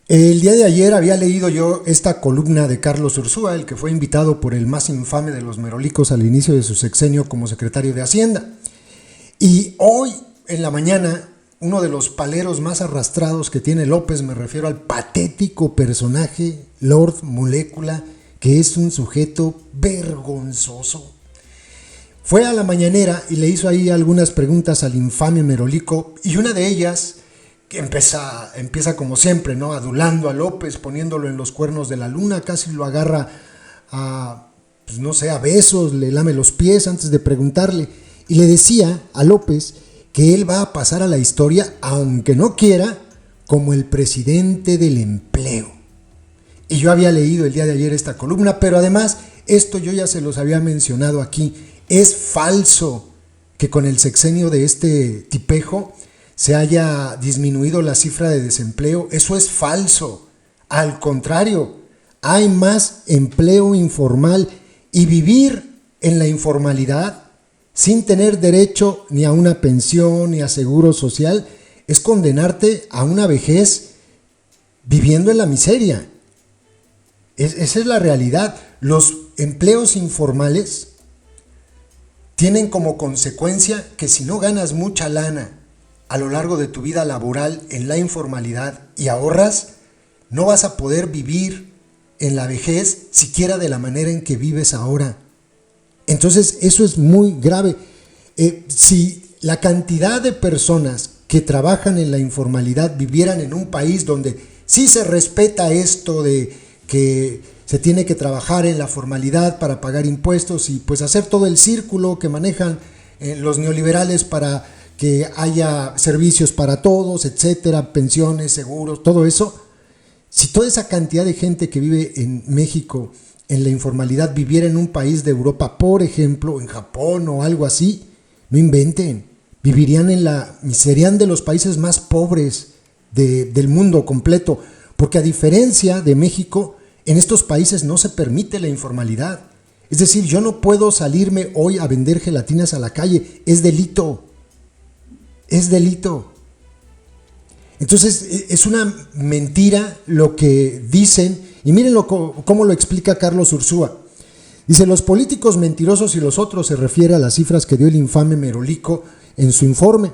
El día de ayer había leído yo esta columna de Carlos Ursúa, el que fue invitado por el más infame de los merolicos al inicio de su sexenio como secretario de Hacienda. Y hoy en la mañana, uno de los paleros más arrastrados que tiene López, me refiero al patético personaje Lord Molécula, que es un sujeto vergonzoso, fue a la mañanera y le hizo ahí algunas preguntas al infame merolico, y una de ellas que empieza como siempre, ¿no? Adulando a López, poniéndolo en los cuernos de la luna, casi lo agarra a, pues no sé, a besos, le lame los pies antes de preguntarle, y le decía a López que él va a pasar a la historia, aunque no quiera, como el presidente del empleo. Y yo había leído el día de ayer esta columna, pero además, esto yo ya se los había mencionado aquí, es falso que con el sexenio de este tipejo se haya disminuido la cifra de desempleo. Eso es falso. Al contrario, hay más empleo informal, y vivir en la informalidad sin tener derecho ni a una pensión ni a seguro social es condenarte a una vejez viviendo en la miseria. Esa es la realidad. Los empleos informales tienen como consecuencia que si no ganas mucha lana a lo largo de tu vida laboral en la informalidad y ahorras, no vas a poder vivir en la vejez siquiera de la manera en que vives ahora. Entonces eso es muy grave. Si la cantidad de personas que trabajan en la informalidad vivieran en un país donde sí se respeta esto de que se tiene que trabajar en la formalidad para pagar impuestos y pues hacer todo el círculo que manejan los neoliberales para que haya servicios para todos, etcétera, pensiones, seguros, todo eso. Si toda esa cantidad de gente que vive en México en la informalidad viviera en un país de Europa, por ejemplo, en Japón o algo así, no inventen, serían de los países más pobres del mundo completo, porque a diferencia de México, en estos países no se permite la informalidad. Es decir, yo no puedo salirme hoy a vender gelatinas a la calle, es delito. Es delito. Entonces es una mentira lo que dicen, y miren cómo lo explica Carlos Ursúa. Dice: los políticos mentirosos y los otros, se refiere a las cifras que dio el infame merolico en su informe.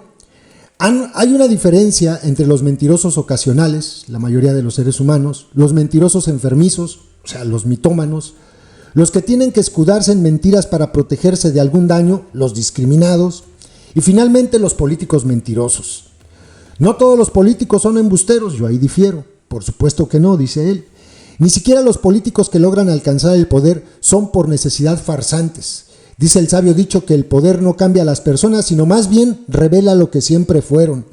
Hay una diferencia entre los mentirosos ocasionales, la mayoría de los seres humanos, los mentirosos enfermizos, o sea, los mitómanos, los que tienen que escudarse en mentiras para protegerse de algún daño, los discriminados, y finalmente los políticos mentirosos. No todos los políticos son embusteros, yo ahí difiero, por supuesto que no, dice él. Ni siquiera los políticos que logran alcanzar el poder son por necesidad farsantes. Dice el sabio dicho que el poder no cambia a las personas, sino más bien revela lo que siempre fueron.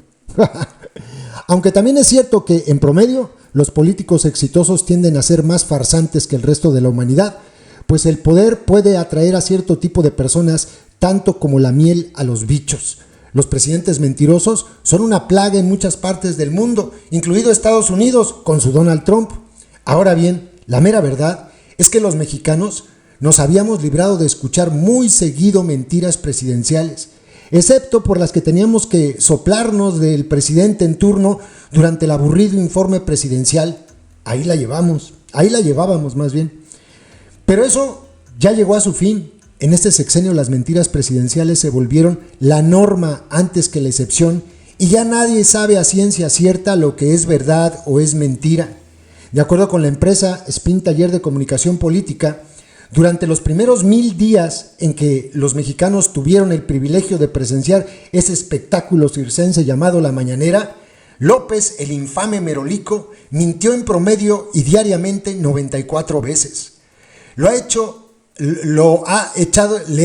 Aunque también es cierto que, en promedio, los políticos exitosos tienden a ser más farsantes que el resto de la humanidad, pues el poder puede atraer a cierto tipo de personas tanto como la miel a los bichos. Los presidentes mentirosos son una plaga en muchas partes del mundo, incluido Estados Unidos con su Donald Trump. Ahora bien, la mera verdad es que los mexicanos nos habíamos librado de escuchar muy seguido mentiras presidenciales, excepto por las que teníamos que soplarnos del presidente en turno durante el aburrido informe presidencial. Ahí la llevábamos más bien. Pero eso ya llegó a su fin. En este sexenio las mentiras presidenciales se volvieron la norma antes que la excepción, y ya nadie sabe a ciencia cierta lo que es verdad o es mentira. De acuerdo con la empresa Spin Taller de Comunicación Política, durante los primeros 1000 días en que los mexicanos tuvieron el privilegio de presenciar ese espectáculo circense llamado La Mañanera, López, el infame merolico, mintió en promedio y diariamente 94 veces. Le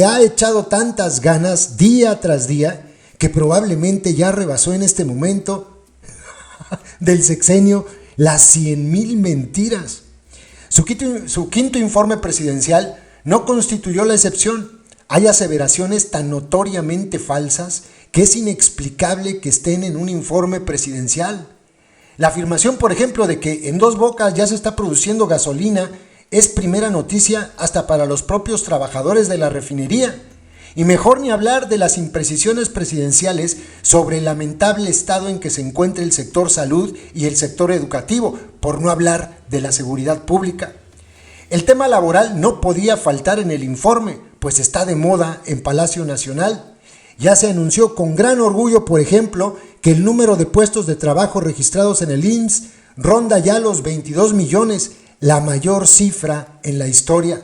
ha echado tantas ganas día tras día que probablemente ya rebasó en este momento del sexenio las 100,000 mentiras. Su quinto informe presidencial no constituyó la excepción. Hay aseveraciones tan notoriamente falsas que es inexplicable que estén en un informe presidencial. La afirmación, por ejemplo, de que en Dos Bocas ya se está produciendo gasolina es primera noticia hasta para los propios trabajadores de la refinería. Y mejor ni hablar de las imprecisiones presidenciales sobre el lamentable estado en que se encuentra el sector salud y el sector educativo, por no hablar de la seguridad pública. El tema laboral no podía faltar en el informe, pues está de moda en Palacio Nacional. Ya se anunció con gran orgullo, por ejemplo, que el número de puestos de trabajo registrados en el IMSS ronda ya los 22 millones, la mayor cifra en la historia.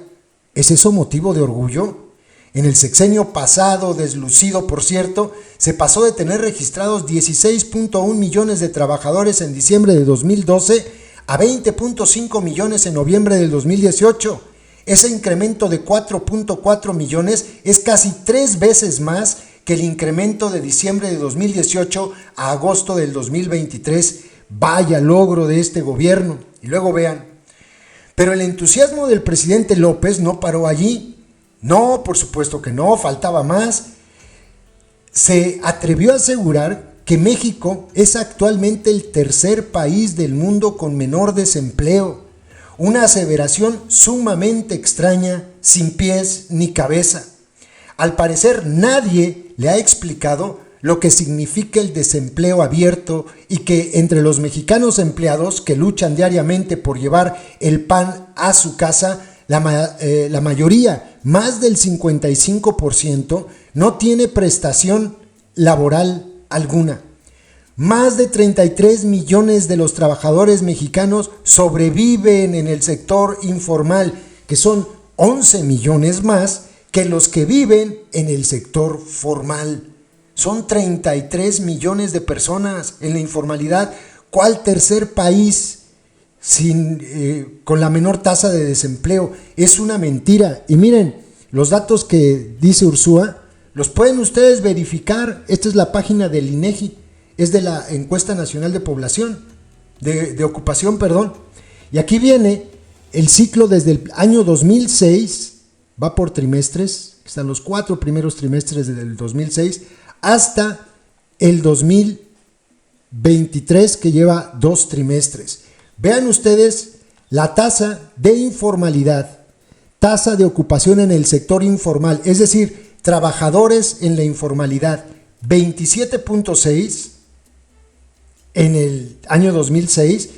¿Es eso motivo de orgullo? En el sexenio pasado, deslucido por cierto, se pasó de tener registrados 16.1 millones de trabajadores en diciembre de 2012 a 20.5 millones en noviembre del 2018. Ese incremento de 4.4 millones es casi 3 veces más que el incremento de diciembre de 2018 a agosto del 2023. Vaya logro de este gobierno. Y luego vean. Pero el entusiasmo del presidente López no paró allí. No, por supuesto que no, faltaba más. Se atrevió a asegurar que México es actualmente el tercer país del mundo con menor desempleo. Una aseveración sumamente extraña, sin pies ni cabeza. Al parecer nadie le ha explicado lo que significa el desempleo abierto y que entre los mexicanos empleados que luchan diariamente por llevar el pan a su casa, la mayoría, más del 55%, no tiene prestación laboral alguna. Más de 33 millones de los trabajadores mexicanos sobreviven en el sector informal, que son 11 millones más que los que viven en el sector formal. Son 33 millones de personas en la informalidad. ¿Cuál tercer país con la menor tasa de desempleo? Es una mentira. Y miren, los datos que dice Ursúa, los pueden ustedes verificar. Esta es la página del INEGI, es de la Encuesta Nacional de Población, de Ocupación, perdón. Y aquí viene el ciclo desde el año 2006, va por trimestres, están los 4 primeros trimestres del 2006, hasta el 2023, que lleva 2 trimestres. Vean ustedes la tasa de informalidad, tasa de ocupación en el sector informal, es decir, trabajadores en la informalidad, 27.6 en el año 2006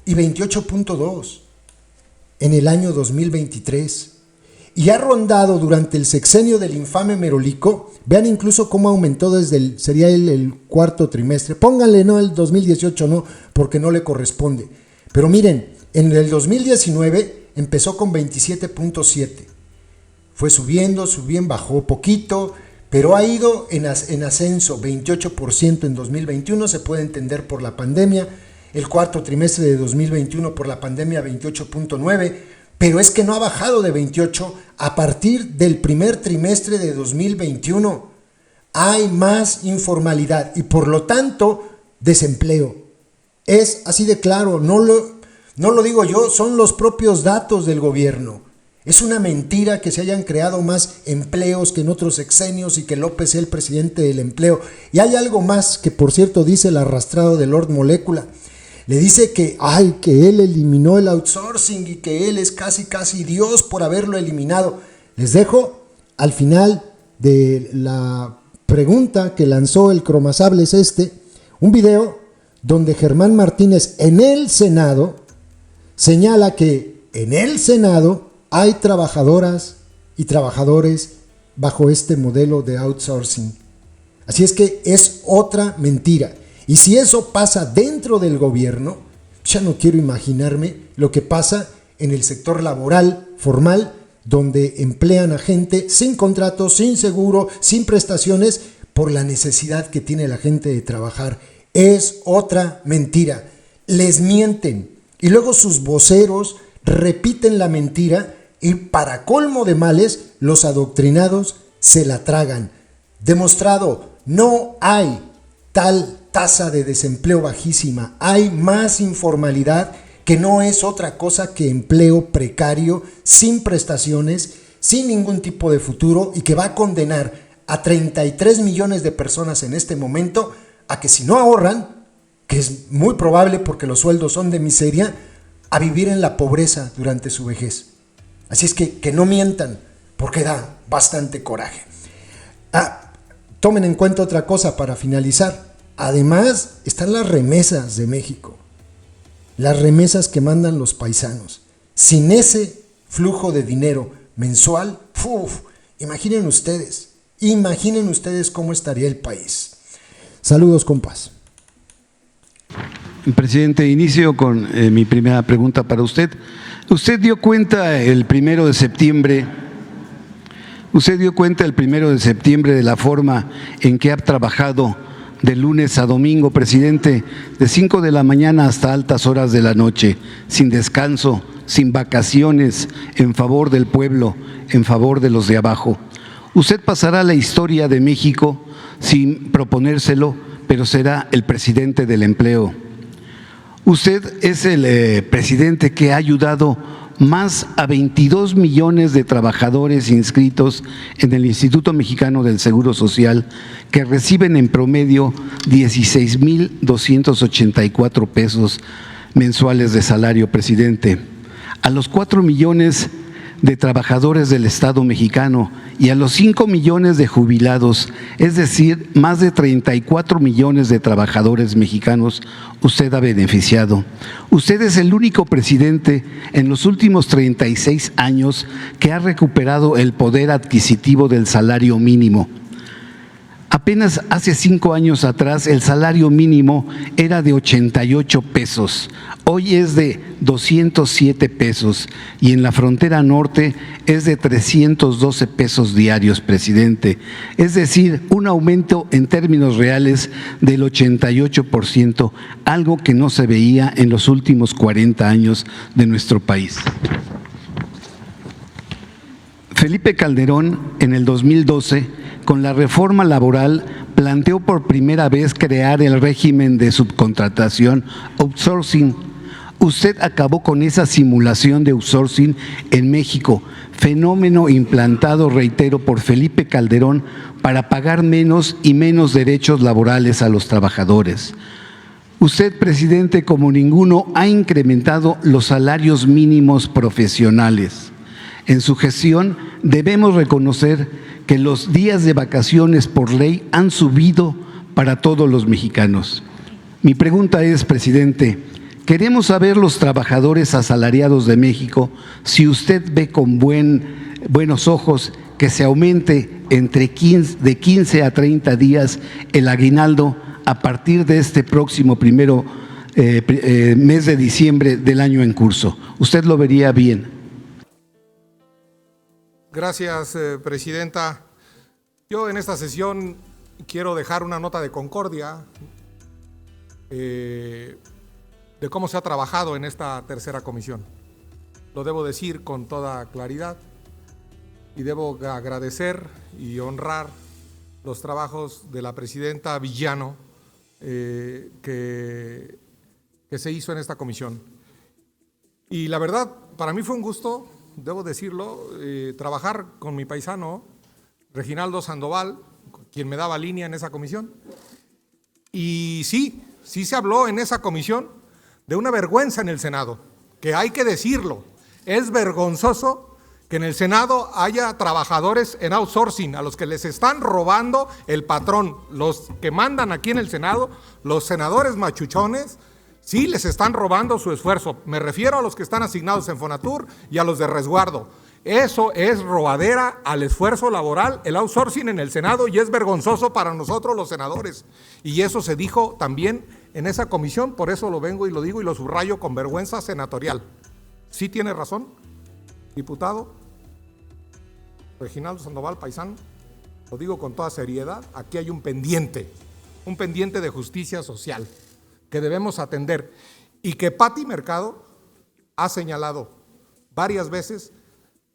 y 28.2 en el año 2023. Y ha rondado durante el sexenio del infame Merolico. Vean incluso cómo aumentó desde el cuarto trimestre. Pónganle no el 2018, no, porque no le corresponde. Pero miren, en el 2019 empezó con 27.7. Fue subiendo, bajó poquito, pero ha ido en ascenso, 28% en 2021, se puede entender por la pandemia. El cuarto trimestre de 2021 por la pandemia, 28.9%. Pero es que no ha bajado de 28 a partir del primer trimestre de 2021. Hay más informalidad y por lo tanto desempleo. Es así de claro, no lo digo yo, son los propios datos del gobierno. Es una mentira que se hayan creado más empleos que en otros sexenios y que López sea el presidente del empleo. Y hay algo más que, por cierto, dice el arrastrado de Lord Molécula. Le dice que él eliminó el outsourcing y que él es casi Dios por haberlo eliminado. Les dejo al final de la pregunta que lanzó el Cromasables un video donde Germán Martínez en el Senado señala que en el Senado hay trabajadoras y trabajadores bajo este modelo de outsourcing. Así es que es otra mentira. Y si eso pasa dentro del gobierno, ya no quiero imaginarme lo que pasa en el sector laboral formal, donde emplean a gente sin contrato, sin seguro, sin prestaciones, por la necesidad que tiene la gente de trabajar. Es otra mentira. Les mienten y luego sus voceros repiten la mentira y para colmo de males, los adoctrinados se la tragan. Demostrado, no hay tal tasa de desempleo bajísima, hay más informalidad que no es otra cosa que empleo precario, sin prestaciones, sin ningún tipo de futuro y que va a condenar a 33 millones de personas en este momento a que si no ahorran, que es muy probable porque los sueldos son de miseria, a vivir en la pobreza durante su vejez. Así es que no mientan, porque da bastante coraje. Tomen en cuenta otra cosa para finalizar. Además, están las remesas de México, las remesas que mandan los paisanos. Sin ese flujo de dinero mensual, imaginen ustedes cómo estaría el país. Saludos, compas. Presidente, inicio con mi primera pregunta para usted. Usted dio cuenta el 1 de septiembre de la forma en que ha trabajado de lunes a domingo, presidente, de 5 de la mañana hasta altas horas de la noche, sin descanso, sin vacaciones, en favor del pueblo, en favor de los de abajo. Usted pasará a la historia de México sin proponérselo, pero será el presidente del empleo. Usted es el presidente que ha ayudado más a 22 millones de trabajadores inscritos en el Instituto Mexicano del Seguro Social, que reciben en promedio 16,284 pesos mensuales de salario, presidente. A los 4 millones de trabajadores del Estado mexicano y a los 5 millones de jubilados, es decir, más de 34 millones de trabajadores mexicanos, usted ha beneficiado. Usted es el único presidente en los últimos 36 años que ha recuperado el poder adquisitivo del salario mínimo. Apenas hace 5 años atrás el salario mínimo era de 88 pesos, hoy es de 207 pesos y en la frontera norte es de 312 pesos diarios, presidente. Es decir, un aumento en términos reales del 88%, algo que no se veía en los últimos 40 años de nuestro país. Felipe Calderón, en el 2012, con la reforma laboral, planteó por primera vez crear el régimen de subcontratación outsourcing. Usted acabó con esa simulación de outsourcing en México, fenómeno implantado, reitero, por Felipe Calderón para pagar menos y menos derechos laborales a los trabajadores. Usted, presidente, como ninguno, ha incrementado los salarios mínimos profesionales. En su gestión debemos reconocer que los días de vacaciones por ley han subido para todos los mexicanos. Mi pregunta es, presidente, queremos saber los trabajadores asalariados de México si usted ve con buenos ojos que se aumente de 15 a 30 días el aguinaldo a partir de este próximo mes de diciembre del año en curso. ¿Usted lo vería bien? Gracias, presidenta. Yo en esta sesión quiero dejar una nota de concordia de cómo se ha trabajado en esta tercera comisión. Lo debo decir con toda claridad y debo agradecer y honrar los trabajos de la presidenta Villano que se hizo en esta comisión. Y la verdad, para mí fue un gusto, debo decirlo, trabajar con mi paisano Reginaldo Sandoval, quien me daba línea en esa comisión. Y sí se habló en esa comisión de una vergüenza en el Senado, que hay que decirlo. Es vergonzoso que en el Senado haya trabajadores en outsourcing, a los que les están robando el patrón. Los que mandan aquí en el Senado, los senadores machuchones, sí les están robando su esfuerzo. Me refiero a los que están asignados en Fonatur y a los de resguardo. Eso es robadera al esfuerzo laboral, el outsourcing en el Senado, y es vergonzoso para nosotros los senadores. Y eso se dijo también en esa comisión, por eso lo vengo y lo digo y lo subrayo con vergüenza senatorial. Sí tiene razón, diputado Reginaldo Sandoval, paisano, lo digo con toda seriedad, aquí hay un pendiente de justicia social que debemos atender y que Pati Mercado ha señalado varias veces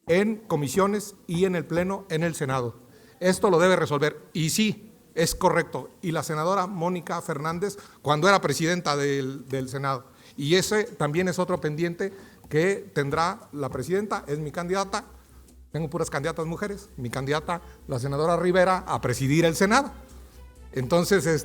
en comisiones y en el Pleno, en el Senado. Esto lo debe resolver. Y sí, es correcto. Y la senadora Mónica Fernández, cuando era presidenta del Senado. Y ese también es otro pendiente que tendrá la presidenta, es mi candidata. Tengo puras candidatas mujeres. Mi candidata, la senadora Rivera, a presidir el Senado. Entonces,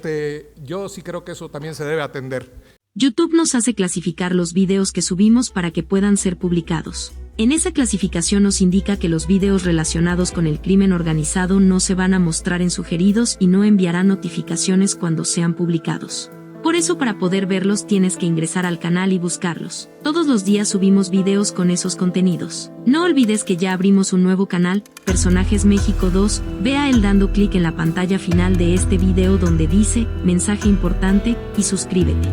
yo sí creo que eso también se debe atender. YouTube nos hace clasificar los videos que subimos para que puedan ser publicados. En esa clasificación nos indica que los videos relacionados con el crimen organizado no se van a mostrar en sugeridos y no enviarán notificaciones cuando sean publicados. Por eso, para poder verlos tienes que ingresar al canal y buscarlos. Todos los días subimos videos con esos contenidos. No olvides que ya abrimos un nuevo canal, Personajes México 2, ve a él dando clic en la pantalla final de este video donde dice, mensaje importante, y suscríbete.